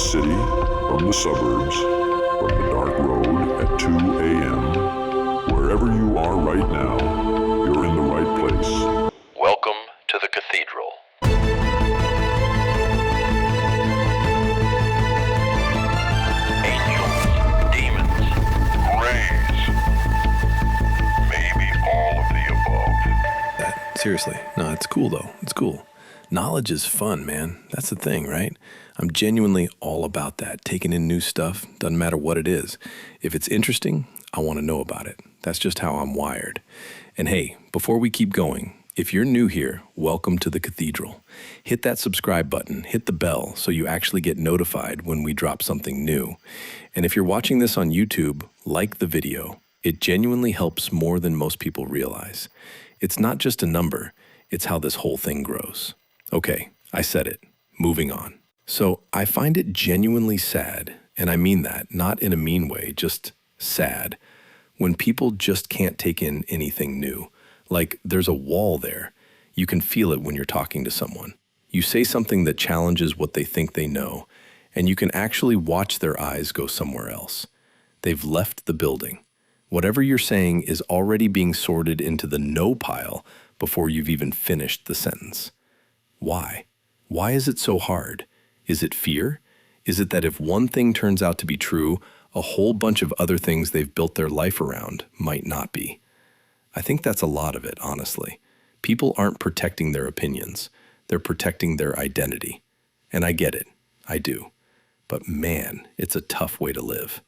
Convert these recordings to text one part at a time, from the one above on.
city, from the suburbs, from the dark road at 2 a.m., wherever you are right now, you're in the right place. Welcome to the Cathedral. Angels, demons, grays, maybe all of the above. Seriously. No, it's cool though. It's cool. Knowledge is fun, man. That's the thing, right? I'm genuinely all about that. Taking in new stuff, doesn't matter what it is. If it's interesting, I want to know about it. That's just how I'm wired. And hey, before we keep going, if you're new here, welcome to the Cathedral. Hit that subscribe button, hit the bell so you actually get notified when we drop something new. And if you're watching this on YouTube, like the video. It genuinely helps more than most people realize. It's not just a number, it's how this whole thing grows. Okay, I said it. Moving on. So I find it genuinely sad, and I mean that, not in a mean way, just sad, when people just can't take in anything new. Like there's a wall there. You can feel it when you're talking to someone. You say something that challenges what they think they know, and you can actually watch their eyes go somewhere else. They've left the building. Whatever you're saying is already being sorted into the no pile before you've even finished the sentence. Why? Why is it so hard? Is it fear? Is it that if one thing turns out to be true, a whole bunch of other things they've built their life around might not be? I think that's a lot of it, honestly. People aren't protecting their opinions. They're protecting their identity. And I get it. I do. But man, it's a tough way to live.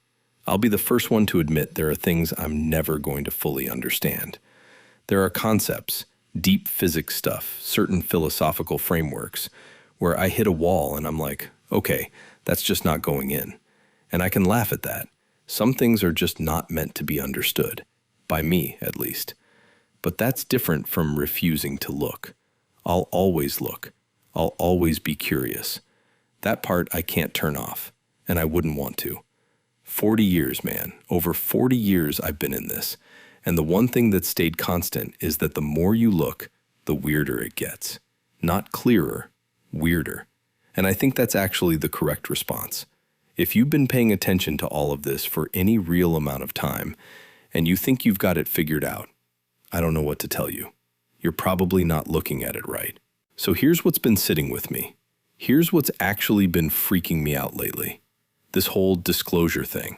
I'll be the first one to admit there are things I'm never going to fully understand. There are concepts, deep physics stuff, certain philosophical frameworks, where I hit a wall and I'm like, okay, that's just not going in. And I can laugh at that. Some things are just not meant to be understood. By me, at least. But that's different from refusing to look. I'll always look. I'll always be curious. That part I can't turn off, and I wouldn't want to. 40 years, man. Over 40 years I've been in this. And the one thing that stayed constant is that the more you look, the weirder it gets. Not clearer, weirder. And I think that's actually the correct response. If you've been paying attention to all of this for any real amount of time, and you think you've got it figured out, I don't know what to tell you. You're probably not looking at it right. So here's what's been sitting with me. Here's what's actually been freaking me out lately. This whole disclosure thing.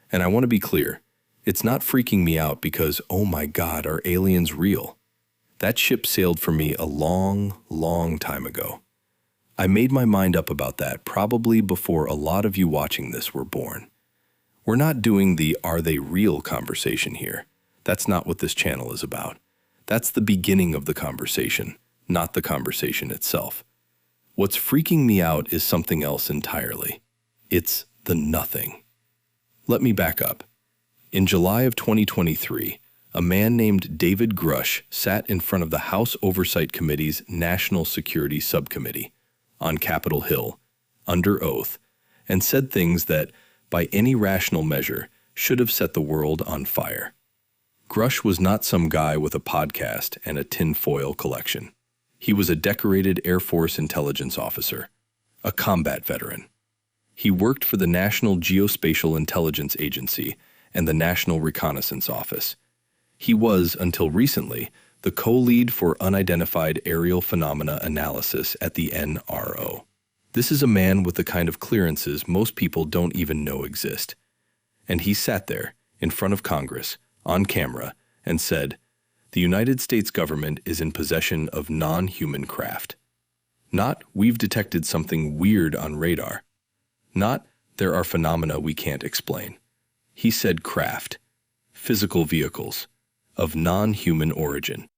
And I want to be clear. It's not freaking me out because, oh my God, are aliens real? That ship sailed for me a long, long time ago. I made my mind up about that probably before a lot of you watching this were born. We're not doing the are they real conversation here. That's not what this channel is about. That's the beginning of the conversation, not the conversation itself. What's freaking me out is something else entirely. It's the nothing. Let me back up. In July of 2023, a man named David Grusch sat in front of the House Oversight Committee's National Security Subcommittee on Capitol Hill, under oath, and said things that, by any rational measure, should have set the world on fire. Grusch was not some guy with a podcast and a tinfoil collection. He was a decorated Air Force intelligence officer, a combat veteran. He worked for the National Geospatial Intelligence Agency and the National Reconnaissance Office. He was, until recently, the co-lead for unidentified aerial phenomena analysis at the NRO. This is a man with the kind of clearances most people don't even know exist. And he sat there, in front of Congress, on camera, and said, "The United States government is in possession of non-human craft." Not, "We've detected something weird on radar." Not, "There are phenomena we can't explain." He said craft, physical vehicles, of non-human origin.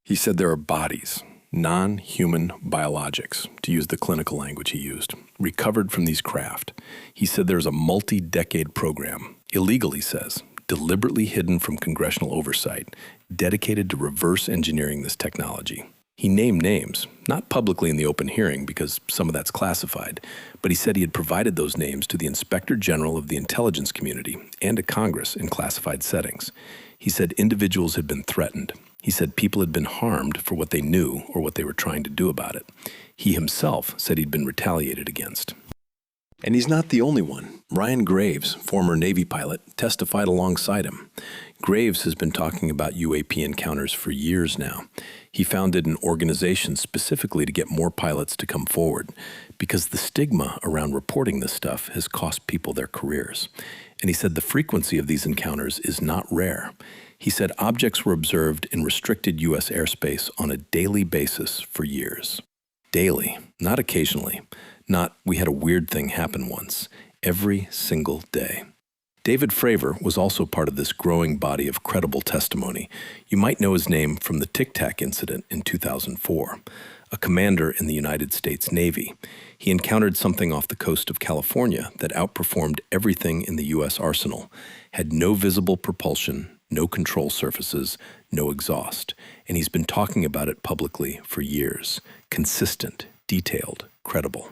He said there are bodies, non-human biologics, to use the clinical language he used, recovered from these craft. He said there's a multi-decade program, illegal, he says, deliberately hidden from congressional oversight, dedicated to reverse engineering this technology. He named names, not publicly in the open hearing because some of that's classified, but he said he had provided those names to the Inspector General of the intelligence community and to Congress in classified settings. He said individuals had been threatened. He said people had been harmed for what they knew or what they were trying to do about it. He himself said he'd been retaliated against. And he's not the only one. Ryan Graves, former Navy pilot, testified alongside him. Graves has been talking about UAP encounters for years now. He founded an organization specifically to get more pilots to come forward because the stigma around reporting this stuff has cost people their careers. And he said the frequency of these encounters is not rare. He said objects were observed in restricted U.S. airspace on a daily basis for years. Daily, not occasionally. Not, we had a weird thing happen once. Every single day. David Fravor was also part of this growing body of credible testimony. You might know his name from the Tic Tac incident in 2004. A commander in the United States Navy. He encountered something off the coast of California that outperformed everything in the U.S. arsenal, had no visible propulsion, no control surfaces, no exhaust, and he's been talking about it publicly for years. Consistent, detailed, credible.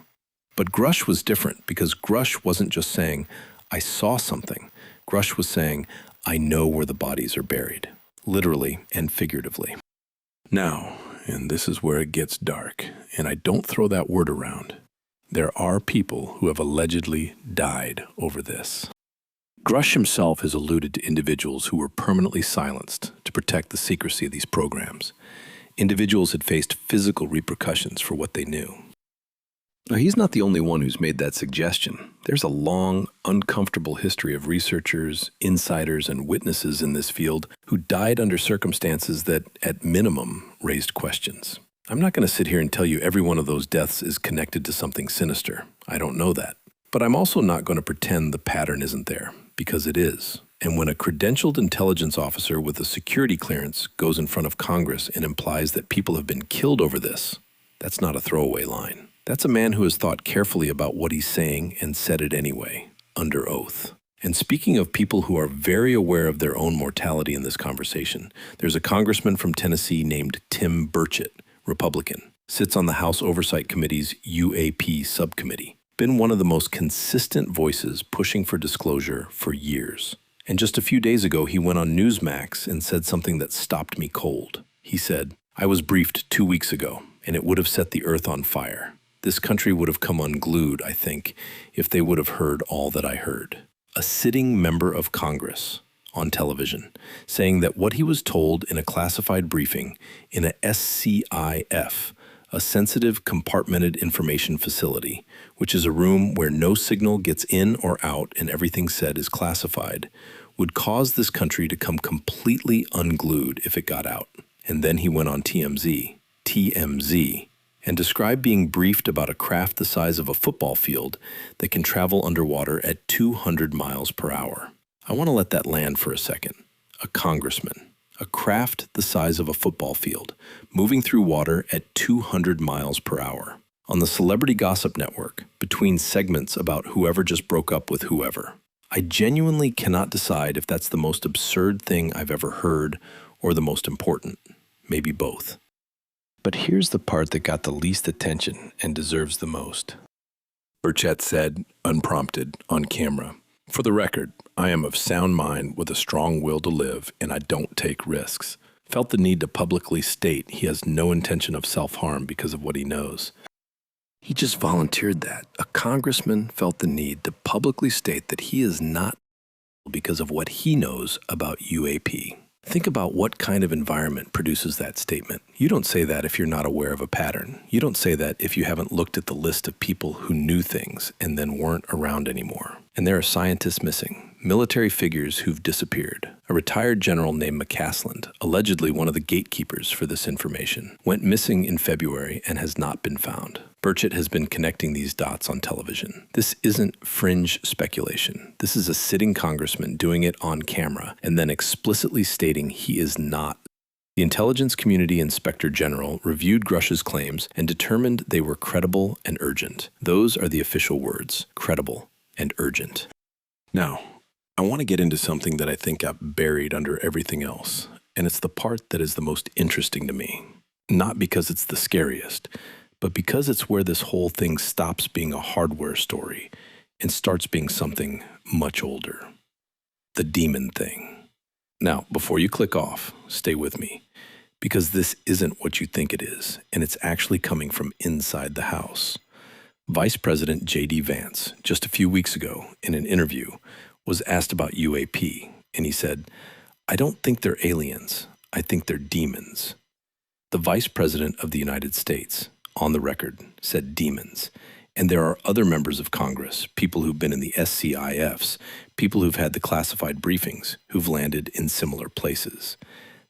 But Grusch was different because Grusch wasn't just saying, I saw something. Grusch was saying, I know where the bodies are buried, literally and figuratively. Now, and this is where it gets dark, and I don't throw that word around, there are people who have allegedly died over this. Grusch himself has alluded to individuals who were permanently silenced to protect the secrecy of these programs. Individuals had faced physical repercussions for what they knew. Now, he's not the only one who's made that suggestion. There's a long, uncomfortable history of researchers, insiders, and witnesses in this field who died under circumstances that, at minimum, raised questions. I'm not going to sit here and tell you every one of those deaths is connected to something sinister. I don't know that. But I'm also not going to pretend the pattern isn't there, because it is. And when a credentialed intelligence officer with a security clearance goes in front of Congress and implies that people have been killed over this, that's not a throwaway line. That's a man who has thought carefully about what he's saying and said it anyway, under oath. And speaking of people who are very aware of their own mortality in this conversation, there's a congressman from Tennessee named Tim Burchett, Republican, sits on the House Oversight Committee's UAP subcommittee. Been one of the most consistent voices pushing for disclosure for years. And just a few days ago, he went on Newsmax and said something that stopped me cold. He said, I was briefed 2 weeks ago, and it would have set the earth on fire. This country would have come unglued, I think, if they would have heard all that I heard. A sitting member of Congress on television saying that what he was told in a classified briefing in a SCIF, a sensitive compartmented information facility, which is a room where no signal gets in or out and everything said is classified, would cause this country to come completely unglued if it got out. And then he went on TMZ, and described being briefed about a craft the size of a football field that can travel underwater at 200 miles per hour. I want to let that land for a second. A congressman, a craft the size of a football field, moving through water at 200 miles per hour. On the Celebrity Gossip Network, between segments about whoever just broke up with whoever. I genuinely cannot decide if that's the most absurd thing I've ever heard or the most important. Maybe both. But here's the part that got the least attention and deserves the most. Burchett said, unprompted, on camera, for the record, I am of sound mind with a strong will to live, and I don't take risks. Felt the need to publicly state he has no intention of self-harm because of what he knows. He just volunteered that. A congressman felt the need to publicly state that he is not because of what he knows about UAP. Think about what kind of environment produces that statement. You don't say that if you're not aware of a pattern. You don't say that if you haven't looked at the list of people who knew things and then weren't around anymore. And there are scientists missing, military figures who've disappeared. A retired general named McCasland, allegedly one of the gatekeepers for this information, went missing in February and has not been found. Burchett has been connecting these dots on television. This isn't fringe speculation. This is a sitting congressman doing it on camera and then explicitly stating he is not. The Intelligence Community Inspector General reviewed Grusch's claims and determined they were credible and urgent. Those are the official words, credible and urgent. Now, I want to get into something that I think got buried under everything else, and it's the part that is the most interesting to me. Not because it's the scariest, but because it's where this whole thing stops being a hardware story and starts being something much older. The demon thing. Now, before you click off, stay with me, because this isn't what you think it is, and it's actually coming from inside the house. Vice President J.D. Vance, just a few weeks ago in an interview, was asked about UAP, and he said, "I don't think they're aliens. I think they're demons." The Vice President of the United States, on the record, said demons. And there are other members of Congress, people who've been in the SCIFs, people who've had the classified briefings, who've landed in similar places.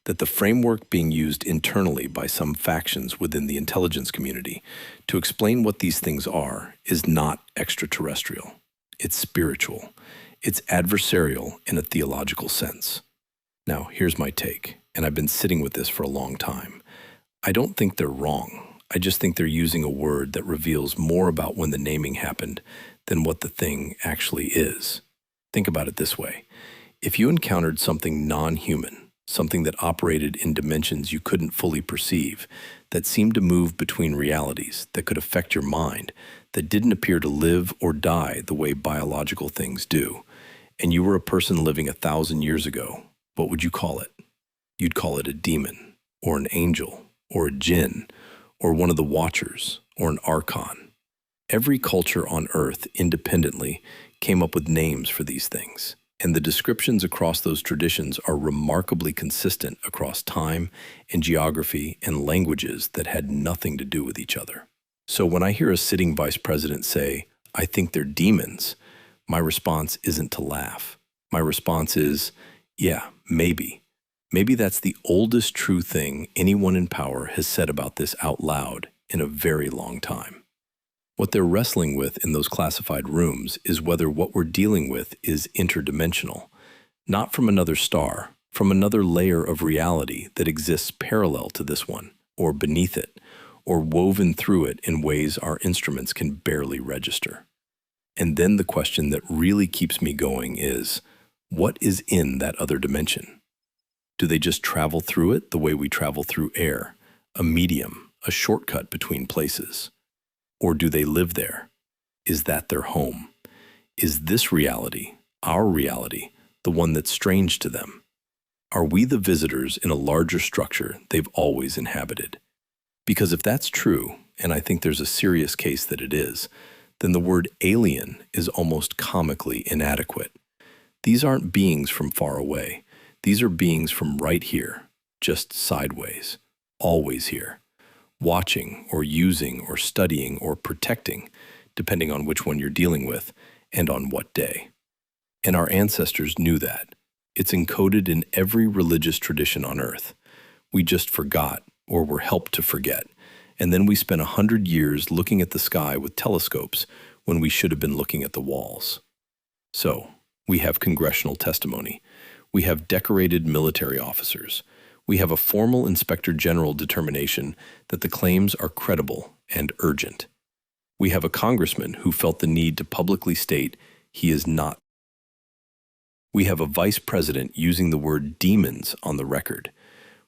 That the framework being used internally by some factions within the intelligence community to explain what these things are is not extraterrestrial. It's spiritual. It's adversarial in a theological sense. Now, here's my take, and I've been sitting with this for a long time. I don't think they're wrong. I just think they're using a word that reveals more about when the naming happened than what the thing actually is. Think about it this way. If you encountered something non-human, something that operated in dimensions you couldn't fully perceive, that seemed to move between realities, that could affect your mind, that didn't appear to live or die the way biological things do, and you were a person living 1,000 years ago, what would you call it? You'd call it a demon, or an angel, or a jinn, or one of the Watchers, or an Archon. Every culture on Earth independently came up with names for these things, and the descriptions across those traditions are remarkably consistent across time and geography and languages that had nothing to do with each other. So when I hear a sitting vice president say, "I think they're demons," my response isn't to laugh. My response is, yeah, maybe. Maybe that's the oldest true thing anyone in power has said about this out loud in a very long time. What they're wrestling with in those classified rooms is whether what we're dealing with is interdimensional, not from another star, from another layer of reality that exists parallel to this one, or beneath it, or woven through it in ways our instruments can barely register. And then the question that really keeps me going is, what is in that other dimension? Do they just travel through it the way we travel through air, a medium, a shortcut between places? Or do they live there? Is that their home? Is this reality, our reality, the one that's strange to them? Are we the visitors in a larger structure they've always inhabited? Because if that's true, and I think there's a serious case that it is, then the word alien is almost comically inadequate. These aren't beings from far away. These are beings from right here, just sideways, always here, watching or using or studying or protecting, depending on which one you're dealing with and on what day. And our ancestors knew that. It's encoded in every religious tradition on Earth. We just forgot or were helped to forget, and then we spent 100 years looking at the sky with telescopes when we should have been looking at the walls. So, we have congressional testimony. We have decorated military officers. We have a formal Inspector General determination that the claims are credible and urgent. We have a congressman who felt the need to publicly state he is not. We have a vice president using the word demons on the record.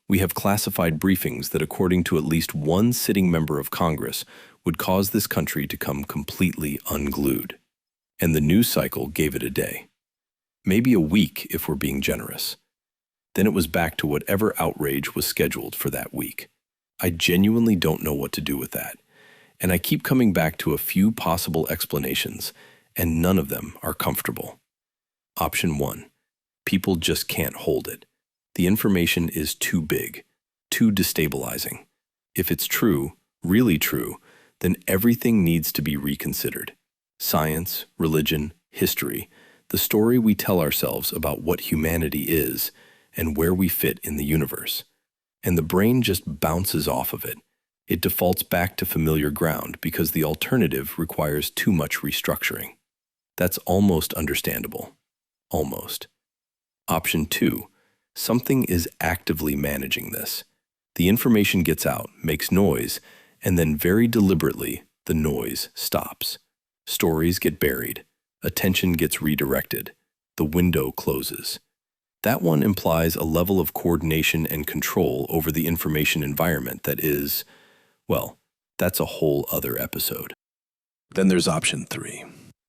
We have classified briefings that, according to at least one sitting member of Congress, would cause this country to come completely unglued. And the news cycle gave it a day. Maybe a week if we're being generous. Then it was back to whatever outrage was scheduled for that week. I genuinely don't know what to do with that. And I keep coming back to a few possible explanations, and none of them are comfortable. Option 1. People just can't hold it. The information is too big, too destabilizing. If it's true, really true, then everything needs to be reconsidered. Science, religion, history, the story we tell ourselves about what humanity is and where we fit in the universe. And the brain just bounces off of it. It defaults back to familiar ground because the alternative requires too much restructuring. That's almost understandable. Almost. Option 2. Something is actively managing this. The information gets out, makes noise, and then very deliberately, the noise stops. Stories get buried. Attention gets redirected. The window closes. That one implies a level of coordination and control over the information environment that is, well, that's a whole other episode. Then there's option 3.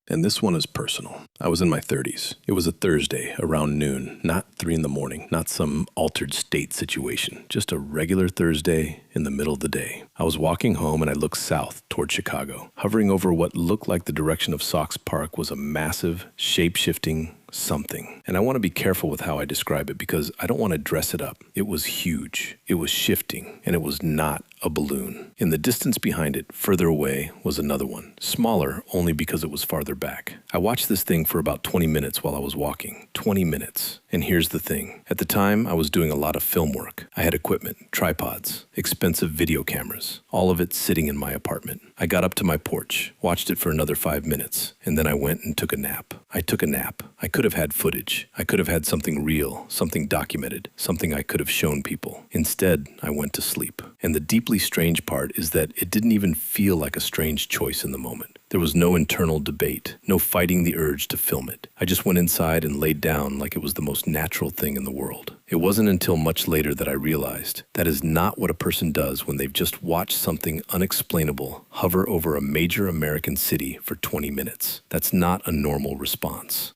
And this one is personal. I was in my 30s. It was a Thursday around noon, not 3 in the morning, not some altered state situation, just a regular Thursday in the middle of the day. I was walking home and I looked south toward Chicago. Hovering over what looked like the direction of Sox Park was a massive, shape-shifting something. And I want to be careful with how I describe it because I don't want to dress it up. It was huge, it was shifting, and it was not a balloon. In the distance behind it, further away, was another one, smaller only because it was farther back. I watched this thing for about 20 minutes while I was walking. 20 minutes. And here's the thing. At the time, I was doing a lot of film work. I had equipment, tripods, expensive video cameras, all of it sitting in my apartment. I got up to my porch, watched it for another 5 minutes, and then I went and took a nap. I took a nap. I could have had footage. I could have had something real, something documented, something I could have shown people. Instead, I went to sleep. And the deeply strange part is that it didn't even feel like a strange choice in the moment. There was no internal debate, no fighting the urge to film it. I just went inside and laid down like it was the most natural thing in the world. It wasn't until much later that I realized that is not what a person does when they've just watched something unexplainable hover over a major American city for 20 minutes. That's not a normal response.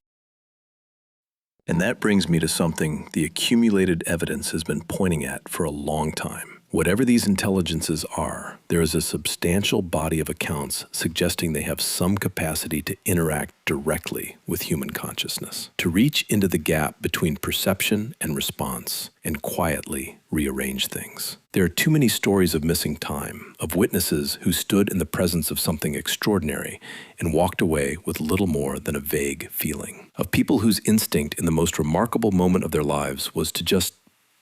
And that brings me to something the accumulated evidence has been pointing at for a long time. Whatever these intelligences are, there is a substantial body of accounts suggesting they have some capacity to interact directly with human consciousness, to reach into the gap between perception and response, and quietly rearrange things. There are too many stories of missing time, of witnesses who stood in the presence of something extraordinary and walked away with little more than a vague feeling, of people whose instinct in the most remarkable moment of their lives was to just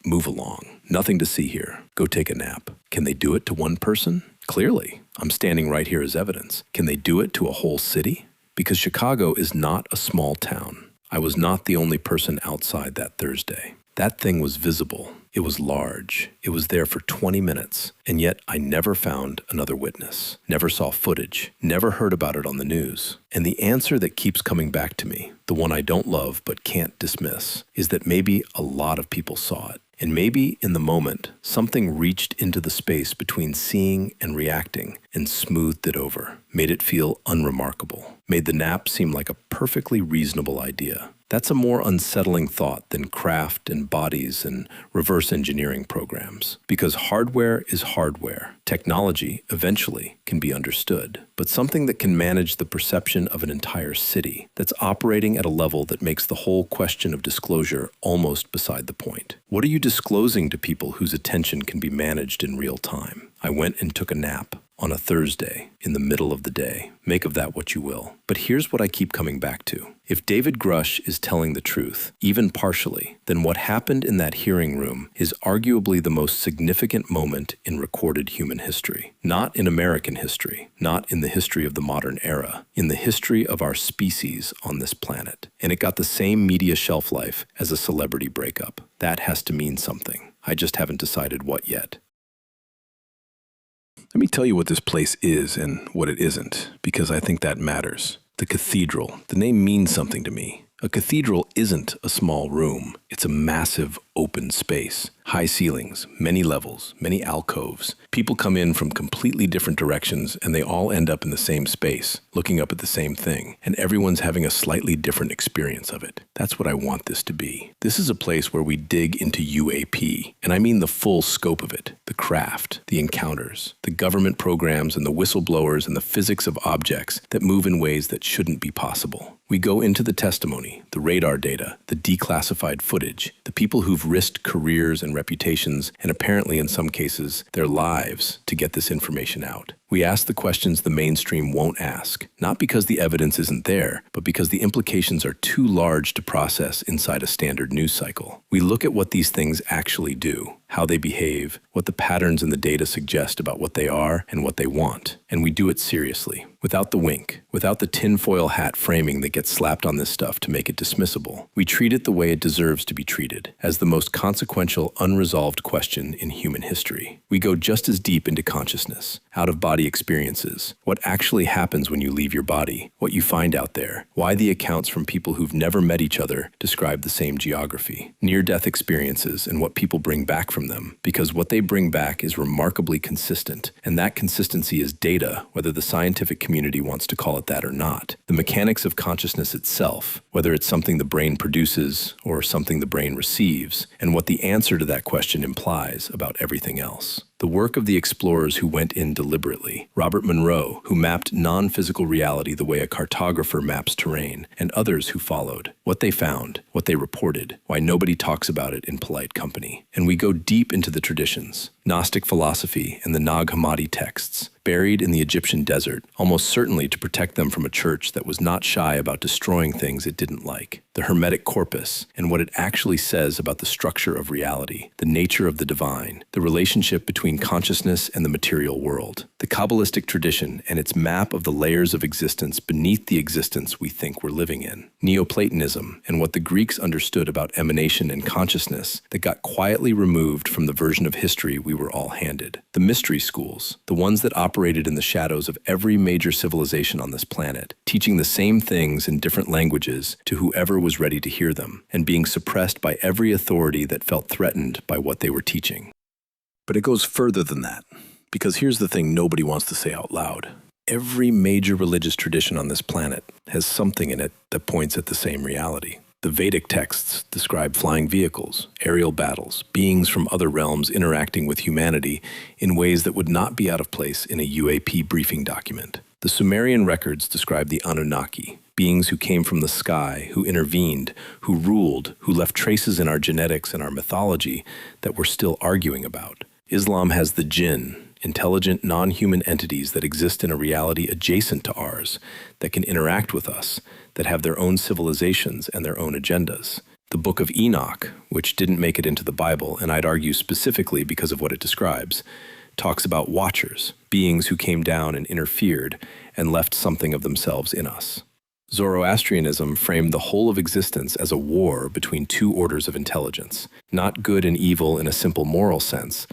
move along. Nothing to see here. Go take a nap. Can they do it to one person? Clearly. I'm standing right here as evidence. Can they do it to a whole city? Because Chicago is not a small town. I was not the only person outside that Thursday. That thing was visible. It was large. It was there for 20 minutes. And yet I never found another witness, never saw footage, never heard about it on the news. And the answer that keeps coming back to me, the one I don't love but can't dismiss, is that maybe a lot of people saw it. And maybe in the moment, something reached into the space between seeing and reacting and smoothed it over, made it feel unremarkable, made the nap seem like a perfectly reasonable idea. That's a more unsettling thought than craft and bodies and reverse engineering programs. Because hardware is hardware. Technology, eventually, can be understood. But something that can manage the perception of an entire city, that's operating at a level that makes the whole question of disclosure almost beside the point. What are you disclosing to people whose attention can be managed in real time? I went and took a nap. On a Thursday, in the middle of the day. Make of that what you will. But here's what I keep coming back to. If David Grusch is telling the truth, even partially, then what happened in that hearing room is arguably the most significant moment in recorded human history. Not in American history, not in the history of the modern era, in the history of our species on this planet. And it got the same media shelf life as a celebrity breakup. That has to mean something. I just haven't decided what yet. Let me tell you what this place is and what it isn't, because I think that matters. The Cathedral. The name means something to me. A cathedral isn't a small room. It's a massive open space. High ceilings, many levels, many alcoves. People come in from completely different directions and they all end up in the same space, looking up at the same thing, and everyone's having a slightly different experience of it. That's what I want this to be. This is a place where we dig into UAP, and I mean the full scope of it, the craft, the encounters, the government programs and the whistleblowers and the physics of objects that move in ways that shouldn't be possible. We go into the testimony, the radar data, the declassified footage, the people who've risked careers and reputations, and apparently in some cases, their lives to get this information out. We ask the questions the mainstream won't ask, not because the evidence isn't there, but because the implications are too large to process inside a standard news cycle. We look at what these things actually do, how they behave, what the patterns in the data suggest about what they are and what they want, and we do it seriously, without the wink, without the tinfoil hat framing that gets slapped on this stuff to make it dismissible. We treat it the way it deserves to be treated, as the most consequential, unresolved question in human history. We go just as deep into consciousness, out-of-body experiences, what actually happens when you leave your body, what you find out there, why the accounts from people who've never met each other describe the same geography, near-death experiences and what people bring back from from them, because what they bring back is remarkably consistent, and that consistency is data, whether the scientific community wants to call it that or not. The mechanics of consciousness itself, whether it's something the brain produces or something the brain receives, and what the answer to that question implies about everything else. The work of the explorers who went in deliberately, Robert Monroe, who mapped non-physical reality the way a cartographer maps terrain, and others who followed, what they found, what they reported, why nobody talks about it in polite company. And we go deep into the traditions, Gnostic philosophy and the Nag Hammadi texts, buried in the Egyptian desert, almost certainly to protect them from a church that was not shy about destroying things it didn't like. The Hermetic corpus and what it actually says about the structure of reality, the nature of the divine, the relationship between consciousness and the material world, the Kabbalistic tradition and its map of the layers of existence beneath the existence we think we're living in, Neoplatonism and what the Greeks understood about emanation and consciousness that got quietly removed from the version of history we were all handed, the mystery schools, the ones that operated in the shadows of every major civilization on this planet, teaching the same things in different languages to whoever was ready to hear them, and being suppressed by every authority that felt threatened by what they were teaching. But it goes further than that, because here's the thing nobody wants to say out loud. Every major religious tradition on this planet has something in it that points at the same reality. The Vedic texts describe flying vehicles, aerial battles, beings from other realms interacting with humanity in ways that would not be out of place in a UAP briefing document. The Sumerian records describe the Anunnaki, beings who came from the sky, who intervened, who ruled, who left traces in our genetics and our mythology that we're still arguing about. Islam has the jinn, intelligent non-human entities that exist in a reality adjacent to ours, that can interact with us, that have their own civilizations and their own agendas. The Book of Enoch, which didn't make it into the Bible, and I'd argue specifically because of what it describes, talks about watchers, beings who came down and interfered and left something of themselves in us. Zoroastrianism framed the whole of existence as a war between two orders of intelligence, not good and evil in a simple moral sense,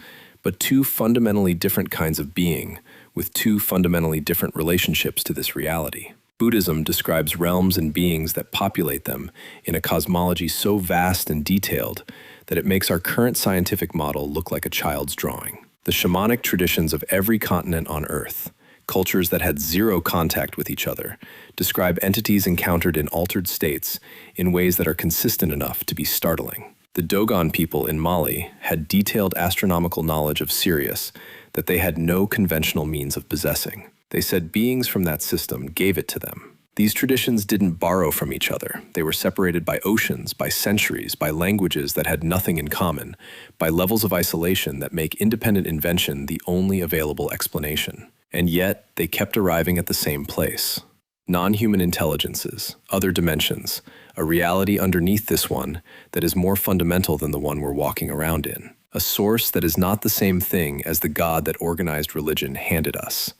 but two fundamentally different kinds of being with two fundamentally different relationships to this reality. Buddhism describes realms and beings that populate them in a cosmology so vast and detailed that it makes our current scientific model look like a child's drawing. The shamanic traditions of every continent on Earth, cultures that had zero contact with each other, describe entities encountered in altered states in ways that are consistent enough to be startling. The Dogon people in Mali had detailed astronomical knowledge of Sirius that they had no conventional means of possessing. They said beings from that system gave it to them. These traditions didn't borrow from each other. They were separated by oceans, by centuries, by languages that had nothing in common, by levels of isolation that make independent invention the only available explanation. And yet, they kept arriving at the same place. Non-human intelligences, other dimensions, a reality underneath this one that is more fundamental than the one we're walking around in. A source that is not the same thing as the God that organized religion handed us.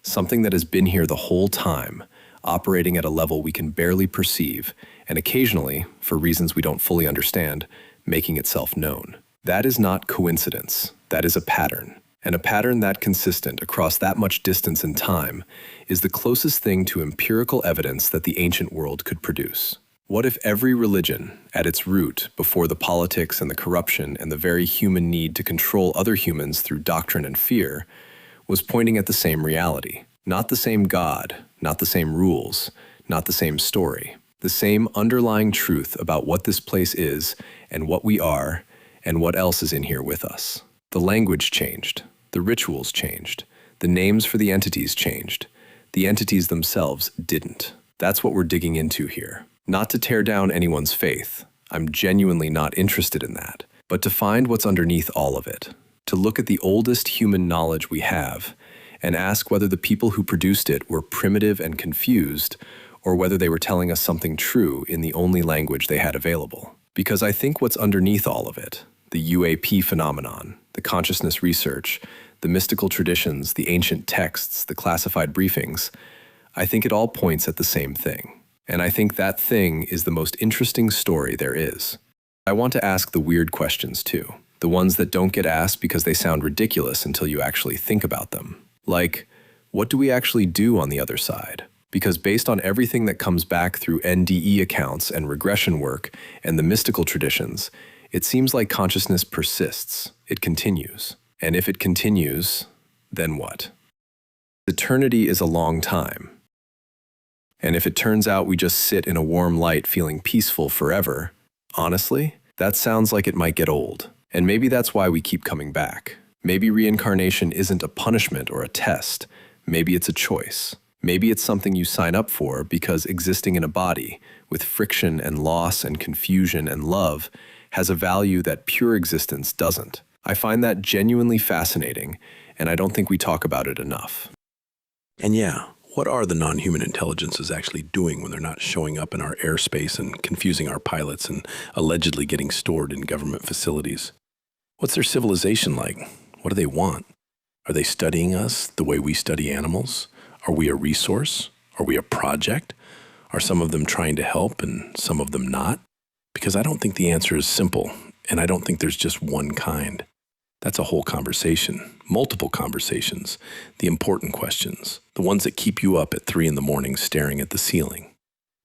Something that has been here the whole time, operating at a level we can barely perceive, and occasionally, for reasons we don't fully understand, making itself known. That is not coincidence. That is a pattern. And a pattern that consistent across that much distance and time is the closest thing to empirical evidence that the ancient world could produce. What if every religion, at its root, before the politics and the corruption and the very human need to control other humans through doctrine and fear, was pointing at the same reality? Not the same God, not the same rules, not the same story. The same underlying truth about what this place is and what we are and what else is in here with us. The language changed. The rituals changed. The names for the entities changed. The entities themselves didn't. That's what we're digging into here. Not to tear down anyone's faith. I'm genuinely not interested in that. But to find what's underneath all of it. To look at the oldest human knowledge we have and ask whether the people who produced it were primitive and confused or whether they were telling us something true in the only language they had available. Because I think what's underneath all of it, the UAP phenomenon, the consciousness research, the mystical traditions, the ancient texts, the classified briefings, I think it all points at the same thing. And I think that thing is the most interesting story there is. I want to ask the weird questions too, the ones that don't get asked because they sound ridiculous until you actually think about them. Like, what do we actually do on the other side? Because based on everything that comes back through NDE accounts and regression work and the mystical traditions, It seems like consciousness persists. It continues. And if it continues, then what? Eternity is a long time. And if it turns out we just sit in a warm light feeling peaceful forever, honestly, that sounds like it might get old. And maybe that's why we keep coming back. Maybe reincarnation isn't a punishment or a test. Maybe it's a choice. Maybe it's something you sign up for because existing in a body, with friction and loss and confusion and love, has a value that pure existence doesn't. I find that genuinely fascinating, and I don't think we talk about it enough. And yeah, what are the non-human intelligences actually doing when they're not showing up in our airspace and confusing our pilots and allegedly getting stored in government facilities? What's their civilization like? What do they want? Are they studying us the way we study animals? Are we a resource? Are we a project? Are some of them trying to help and some of them not? Because I don't think the answer is simple, and I don't think there's just one kind. That's a whole conversation, multiple conversations, the important questions, the ones that keep you up at 3 a.m. staring at the ceiling.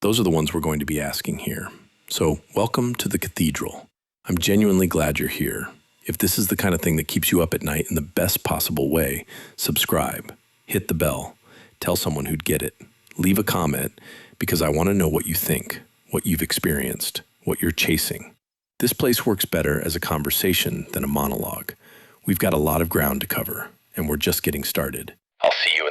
Those are the ones we're going to be asking here. So welcome to the Cathedral. I'm genuinely glad you're here. If this is the kind of thing that keeps you up at night in the best possible way, subscribe, hit the bell, tell someone who'd get it, leave a comment, because I want to know what you think, what you've experienced, what you're chasing. This place works better as a conversation than a monologue. We've got a lot of ground to cover, and we're just getting started. I'll see you